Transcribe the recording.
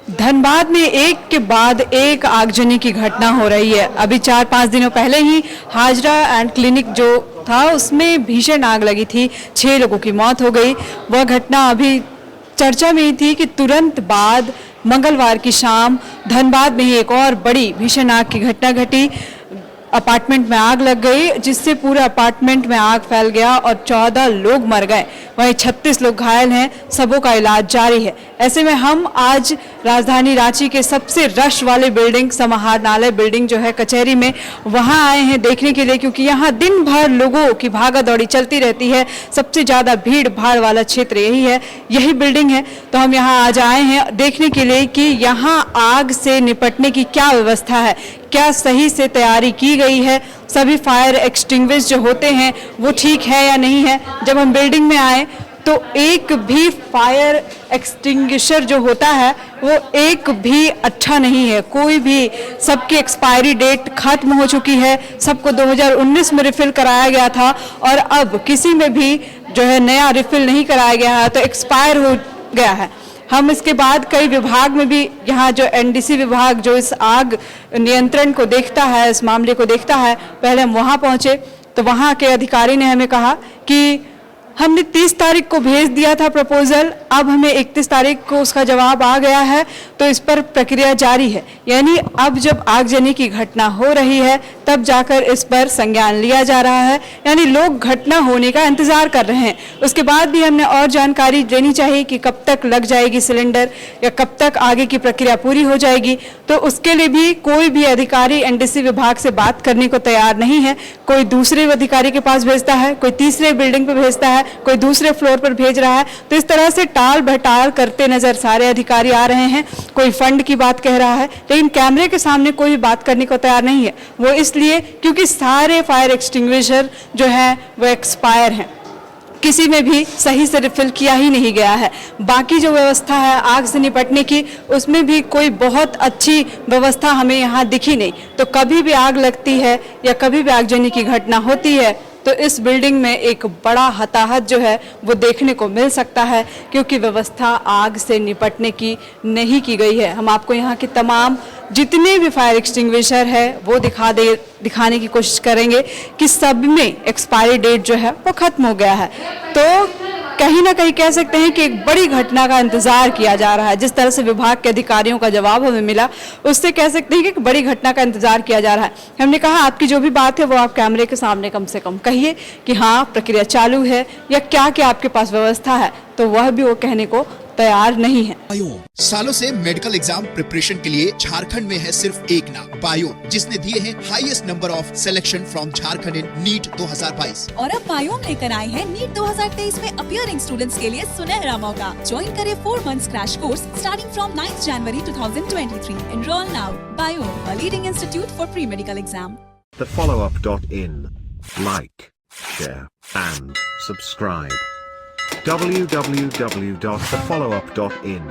धनबाद में एक के बाद एक आगजनी की घटना हो रही है। अभी 4-5 दिनों पहले ही हाजरा एंड क्लिनिक जो था उसमें भीषण आग लगी थी, 6 लोगों की मौत हो गई। वह घटना अभी चर्चा में ही थी कि तुरंत बाद मंगलवार की शाम धनबाद में ही एक और बड़ी भीषण आग की घटना घटी। अपार्टमेंट में आग लग गई जिससे पूरे अपार्टमेंट में आग फैल गया और 14 लोग मर गए, वहीं 36 लोग घायल हैं। सबों का इलाज जारी है। ऐसे में हम आज राजधानी रांची के सबसे रश वाले बिल्डिंग समाहरणालय बिल्डिंग जो है कचहरी में, वहां आए हैं देखने के लिए, क्योंकि यहाँ दिन भर लोगों की भागा दौड़ी चलती रहती है। सबसे ज़्यादा भीड़ भाड़ वाला क्षेत्र यही है, यही बिल्डिंग है। तो हम यहाँ आज आए हैं देखने के लिए कि यहाँ आग से निपटने की क्या व्यवस्था है, क्या सही से तैयारी की गई है, सभी फायर एक्सटिंग्विश जो होते हैं वो ठीक है या नहीं है। जब हम बिल्डिंग में आए तो एक भी फायर एक्सटिंग्विशर जो होता है वो एक भी अच्छा नहीं है, कोई भी, सबकी एक्सपायरी डेट खत्म हो चुकी है। सबको 2019 में रिफिल कराया गया था और अब किसी में भी जो है नया रिफिल नहीं कराया गया है, तो एक्सपायर हो गया है। हम इसके बाद कई विभाग में भी, यहाँ जो एनडीसी विभाग जो इस आग नियंत्रण को देखता है, इस मामले को देखता है, पहले हम वहाँ पहुँचे तो वहाँ के अधिकारी ने हमें कहा कि हमने 30 तारीख को भेज दिया था प्रपोजल, अब हमें 31 तारीख को उसका जवाब आ गया है, तो इस पर प्रक्रिया जारी है। यानी अब जब आगजनी की घटना हो रही है तब जाकर इस पर संज्ञान लिया जा रहा है, यानी लोग घटना होने का इंतजार कर रहे हैं। उसके बाद भी हमने और जानकारी देनी चाहिए कि कब तक लग जाएगी सिलेंडर या कब तक आगे की प्रक्रिया पूरी हो जाएगी, तो उसके लिए भी कोई भी अधिकारी एनडीसी विभाग से बात करने को तैयार नहीं है। कोई दूसरे अधिकारी के पास भेजता है, कोई तीसरे बिल्डिंग पर भेजता है, कोई दूसरे फ्लोर पर भेज रहा है। तो इस तरह से टाल भटाल करते नजर सारे अधिकारी आ रहे हैं। कोई फंड की बात कह रहा है, लेकिन कैमरे के सामने कोई भी बात करने को तैयार नहीं है। वो इसलिए क्योंकि सारे फायर एक्सटिंग्विशर जो है वो एक्सपायर हैं, किसी में भी सही से रिफिल किया ही नहीं गया है। बाकी जो व्यवस्था है आग से निपटने की, उसमें भी कोई बहुत अच्छी व्यवस्था हमें यहाँ दिखी नहीं। तो कभी भी आग लगती है या कभी भी आगजनी की घटना होती है तो इस बिल्डिंग में एक बड़ा हताहत जो है वो देखने को मिल सकता है, क्योंकि व्यवस्था आग से निपटने की नहीं की गई है। हम आपको यहाँ के तमाम जितने भी फायर एक्सटिंग्विशर है वो दिखाने की कोशिश करेंगे कि सब में एक्सपायरी डेट जो है वो खत्म हो गया है। तो कहीं ना कहीं कह सकते हैं कि एक बड़ी घटना का इंतजार किया जा रहा है। जिस तरह से विभाग के अधिकारियों का जवाब हमें मिला उससे कह सकते हैं कि एक बड़ी घटना का इंतजार किया जा रहा है। हमने कहा आपकी जो भी बात है वो आप कैमरे के सामने कम से कम कहिए कि हाँ प्रक्रिया चालू है या क्या क्या आपके पास व्यवस्था है, तो वह भी वो कहने को तैयार नहीं है। सालों से मेडिकल एग्जाम प्रिपरेशन के लिए झारखंड में है सिर्फ एक नाम, बायोम, जिसने दिए हैं highest number of selection from Jharkhand in NEET 2022। और अब बायोम लेकर आए हैं नीट 2023 में अपीयरिंग स्टूडेंट्स के लिए सुनहरा मौका। ज्वाइन करें 4 months crash course starting from 9 January 2023। Enroll now. Biome, a leading institute for pre-medical exam. thefollowup.in. Like, share, and subscribe. www.thefollowup.in